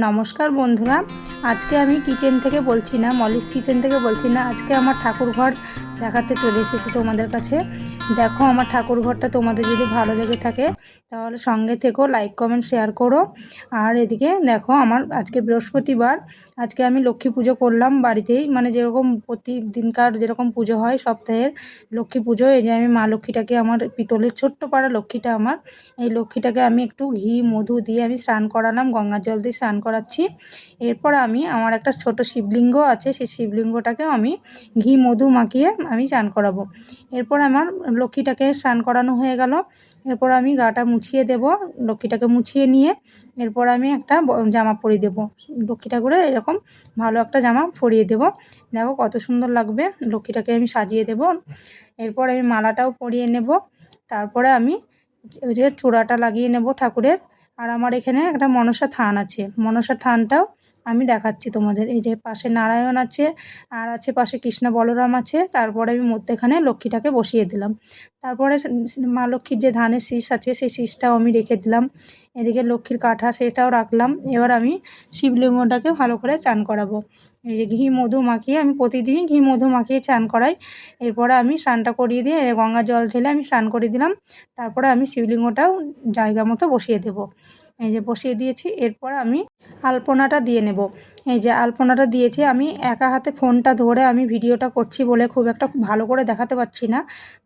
নমস্কার বন্ধুরা, আজকে আমি কিচেন থেকে বলছি না, মলিস কিচেন থেকে বলছি না। আজকে আমার ঠাকুর ঘর দেখাতে চলে এসেছি তোমাদের কাছে। দেখো আমার ঠাকুর ঘরটা, তোমাদের যদি ভালো লেগে থাকে তাহলে সঙ্গে থেকো, লাইক কমেন্ট শেয়ার করো। আর এদিকে দেখো, আমার আজকে বৃহস্পতিবার, আজকে আমি লক্ষ্মী পুজো করলাম বাড়িতেই, মানে যেরকম প্রতিদিনকার যেরকম পুজো হয় সপ্তাহের লক্ষ্মী পুজো। এই যে আমি মা লক্ষ্মীটাকে, আমার পিতলের ছোট্ট পাড়া লক্ষ্মীটা আমার, এই লক্ষ্মীটাকে আমি একটু ঘি মধু দিয়ে আমি স্নান করালাম, গঙ্গার জল দিয়ে স্নান করাচ্ছি। এরপর আমি আমার একটা ছোট শিবলিঙ্গ আছে, সেই শিবলিঙ্গটাকেও আমি ঘি মধু মাখিয়ে আমি স্নান করাবো। এরপর আমার লক্ষ্মীটাকে স্নান করানো হয়ে গেল। এরপর আমি গাটা মুছিয়ে দেব, লক্ষ্মীটাকে মুছিয়ে নিয়ে এরপর আমি একটা জামা পরিয়ে দেবো লক্ষ্মী ঠাকুরের, এরকম ভালো একটা জামা পরিয়ে দেব। দেখো কত সুন্দর লাগবে, লক্ষ্মীটাকে আমি সাজিয়ে দেব। এরপর আমি মালাটাও পরিয়ে নেব। তারপরে আমি ওই যে চূড়াটা লাগিয়ে নেব ঠাকুরের। আর আমার এখানে একটা মনসা থান আছে, মনসা থানটাও আমি দেখাচ্ছি তোমাদের। এই যে পাশে নারায়ণ আছে, আর আছে পাশে কৃষ্ণ বলরাম আছে। তারপরে আমি মধ্যেখানে লক্ষ্মীটাকে বসিয়ে দিলাম। তারপরে মা লক্ষ্মীর যে ধানের শীষ আছে, সেই শীষটাও আমি রেখে দিলাম। এদিকে লক্ষ্মীর কাঁঠা সেটাও রাখলাম। এবার আমি শিবলিঙ্গটাকে ভালো করে চান করাবো। এই যে ঘি মধু মাখিয়ে, আমি প্রতিদিনই ঘি মধু মাখিয়ে চান করাই। এরপরে আমি স্নানটা করিয়ে দিয়ে গঙ্গা জল ঢেলে আমি স্নান করিয়ে দিলাম। তারপরে আমি শিবলিঙ্গটাও জায়গা মতো বসিয়ে দেব। এই যে বসিয়ে দিয়েছি। এরপর আমি আলপনাটা দিয়ে নেব। এই যে আলপনাটা দিয়েছি, আমি একা হাতে ফোনটা ধরে আমি ভিডিওটা করছি বলে খুব একটা ভালো করে দেখাতে পারছি না,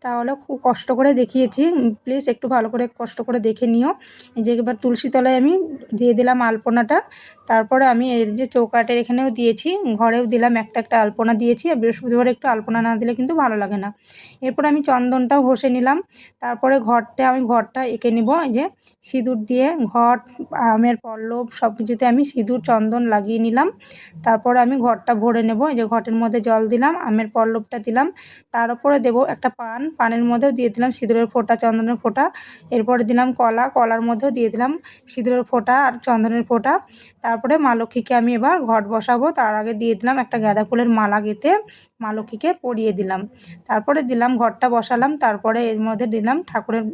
তাহলে খুব কষ্ট করে দেখিয়েছি। প্লিজ একটু ভালো করে কষ্ট করে দেখে নিও। এই যে এবার তুলসী তলায় আমি দিয়ে দিলাম আলপনাটা। তারপরে আমি এর যে চৌকাঠের এখানেও দিয়েছি, ঘরেও দিলাম, একটা একটা আলপনা দিয়েছি। আর বৃহস্পতিবারে একটু আলপনা না দিলে কিন্তু ভালো লাগে না। এরপর আমি চন্দনটাও ঘষে নিলাম। তারপরে আমি ঘরটা এঁকে নেব। এই যে সিঁদুর দিয়ে ঘট, আমের পল্লব সব কিছুতে আমি সিঁদুর চন্দন লাগিয়ে নিলাম। তারপরে আমি ঘরটা ভরে নেব। এই যে ঘটের মধ্যে জল দিলাম, আমের পল্লবটা দিলাম, তার উপরে দেবো একটা পানের মধ্যেও দিয়ে দিলাম সিঁদুরের ফোঁটা, চন্দনের ফোঁটা। এরপরে দিলাম কলার মধ্যেও দিয়ে দিলাম সিঁদুরের ফোঁটা আর চন্দনের ফোঁটা। তারপরে মা লক্ষ্মীকে আমি এবার ঘট বসাবো, তার আগে দিয়ে দিলাম একটা গাঁদা ফুলের মালা গেঁথে মা লক্ষ্মীকে পরিয়ে দিলাম। তারপরে দিলাম ঘরটা বসালাম। তারপরে এর মধ্যে দিলাম ঠাকুরের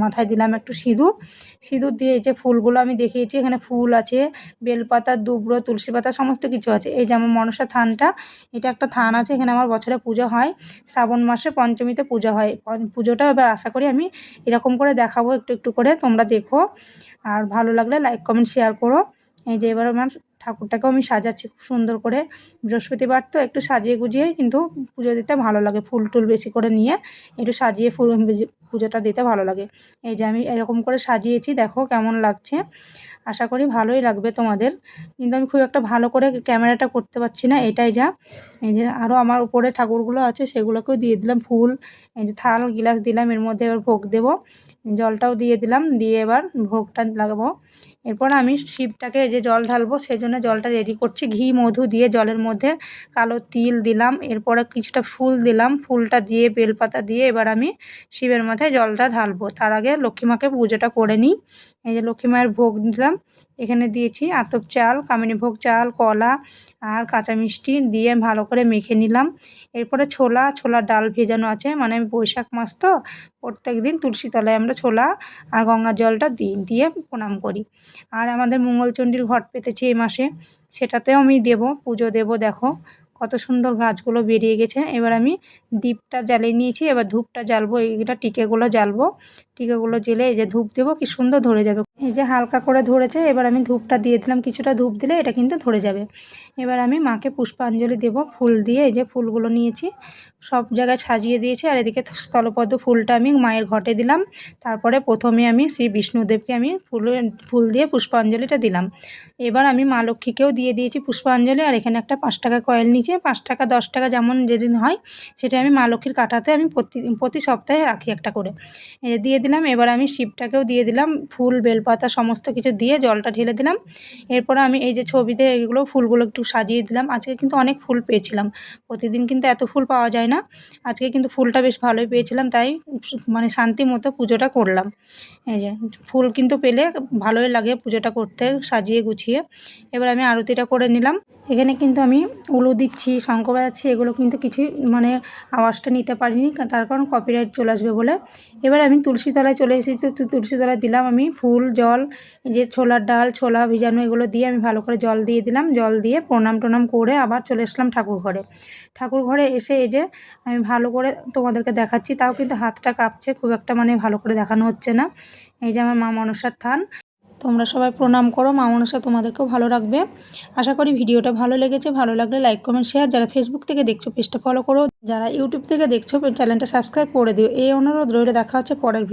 মাথায় দিলাম একটু সিঁদুর দিয়ে। এই যে ফুলগুলো আমি দেখিয়েছি, এখানে ফুল আছে, বেলপাতা, দুব্র, তুলসী পাতা, সমস্ত কিছু আছে। এই যে আমার মনসা থানটা, এটা একটা থান আছে, এখানে আমার বছরে পুজো হয়, শ্রাবণ মাসে পঞ্চমীতে পুজো হয়। পুজোটা এবার আশা করি আমি এরকম করে দেখাবো, একটু একটু করে তোমরা দেখো। আর ভালো লাগলে লাইক কমেন্ট শেয়ার করো। এই যে এবার আমার ঠাকুরটাকেও আমি সাজাচ্ছি খুব সুন্দর করে। বৃহস্পতিবার তো একটু সাজিয়ে গুজিয়ে কিন্তু পুজো দিতে ভালো লাগে, ফুল টুল বেশি করে নিয়ে একটু সাজিয়ে পুজোটা দিতে ভালো লাগে। এই যে আমি এরকম করে সাজিয়েছি, দেখো কেমন লাগছে। আশা করি ভালোই লাগবে তোমাদের। কিন্তু আমি খুব একটা ভালো করে ক্যামেরাটা করতে পারছি না, এটাই যা। এই যে আরও আমার উপরে ঠাকুরগুলো আছে, সেগুলোকেও দিয়ে দিলাম ফুল। এই যে থাল গিলাস দিলাম, এর মধ্যে এবার ভোগ দেবো, জলটাও দিয়ে দিলাম, দিয়ে এবার ভোগটা লাগাবো। এরপর আমি শিবটাকে এই যে জল ঢালবো, সেই জন্য জলটা রেডি করছি। ঘি মধু দিয়ে জলের মধ্যে কালো তিল দিলাম, এরপরে কিছুটা ফুল দিলাম, ফুলটা দিয়ে বেলপাতা দিয়ে এবার আমি শিবের মাথায় জলটা ঢালবো। তার আগে লক্ষ্মী মাকে পুজোটা করে নিই। এই যে লক্ষ্মী মায়ের ভোগ দিলাম, এখানে দিয়েছি আতপ চাল, কামিনী ভোগ চাল, কলা আর কাঁচা মিষ্টি দিয়ে ভালো করে মেখে নিলাম। এরপরে ছোলার ডাল ভেজানো আছে, মানে বৈশাখ মাস তো প্রত্যেক দিন তুলসী তলায় আমরা ছোলা আর গঙ্গার জলটা দিয়ে প্রণাম করি। আর আমাদের মঙ্গলচণ্ডীর ঘট পেতেছি এই মাসে, সেটাতেও আমি পুজো দেবো। দেখো কত সুন্দর গাছগুলো বেরিয়ে গেছে। এবার আমি দীপটা জ্বালিয়ে নিয়েছি, এবার ধূপটা জ্বালবো, এইটা টিকেগুলো জ্বালবো। টিকেগুলো জ্বেলে এই যে ধূপ দেবো, কি সুন্দর ধরে যাবে। এই যে হালকা করে ধরেছে, এবার আমি ধূপটা দিয়ে দিলাম, কিছুটা ধূপ দিলে এটা কিন্তু ধরে যাবে। এবার আমি মাকে পুষ্পাঞ্জলি দেব ফুল দিয়ে। এই যে ফুলগুলো নিয়েছি, সব জায়গায় সাজিয়ে দিয়েছি। আর এদিকে স্থলপদ্ম ফুলটা আমি মায়ের ঘটে দিলাম। তারপরে প্রথমে আমি শ্রী বিষ্ণুদেবকে আমি ফুল দিয়ে পুষ্পাঞ্জলিটা দিলাম। এবার আমি মা লক্ষ্মীকেও দিয়ে দিয়েছি পুষ্পাঞ্জলি। আর এখানে একটা 5 টাকা কয়েন নিচে, 5 টাকা 10 টাকা যেমন যেদিন হয়, সেটা আমি মা লক্ষ্মীর কাঁটাতে আমি প্রতি সপ্তাহে রাখি একটা করে, দিয়ে দিলাম। এবার আমি শিবটাকেও দিয়ে দিলাম, ফুল বেলপাতা সমস্ত কিছু দিয়ে জলটা ঢেলে দিলাম। এরপরে আমি এই যে ছবিতে এগুলো ফুলগুলো একটু সাজিয়ে দিলাম। আজকে কিন্তু অনেক ফুল পেয়েছিলাম, প্রতিদিন কিন্তু এত ফুল পাওয়া যায় না, আজকে কিন্তু ফুলটা বেশ ভালোই পেয়েছিলাম, তাই মানে শান্তি মতো পুজোটা করলাম। এই যে ফুল কিন্তু পেলে ভালোই লাগে পুজোটা করতে, সাজিয়ে গুছিয়ে। এবার আমি আরতিটা করে নিলাম। এখানে কিন্তু আমি উলু দিচ্ছি, শঙ্খ বাজাচ্ছি, এগুলো কিন্তু কিছুই মানে আওয়াজটা নিতে পারিনি, তার কারণ কপিরাইট চলে আসবে বলে। এবার আমি তুলসী তলায় চলে এসেছি। তো তুলসী তলায় দিলাম আমি ফুল, জল, যে ছোলার ডাল, ছোলা ভিজানো, এগুলো দিয়ে আমি ভালো করে জল দিয়ে দিলাম। জল দিয়ে প্রণাম টনাম করে আবার চলে আসলাম ঠাকুর ঘরে। ঠাকুর ঘরে এসে এই যে আমি ভালো করে তোমাদেরকে দেখাচ্ছি, তাও কিন্তু হাতটা কাঁপছে, খুব একটা মানে ভালো করে দেখানো হচ্ছে না। এই যে আমার মা মনসার থান। তোমরা সবাই প্রণাম করো, মা মনসা তোমাদেরকেও ভালো রাখবে। আশা করি ভিডিওটা ভালো লেগেছে। ভালো লাগলে লাইক, কমেন্ট, শেয়ার। যারা ফেসবুক থেকে দেখছো পেজটা ফলো করো, যারা ইউটিউব থেকে দেখছো চ্যানেলটা সাবস্ক্রাইব করে দিও। এই অনুরোধ রইল। দেখা হচ্ছে পরের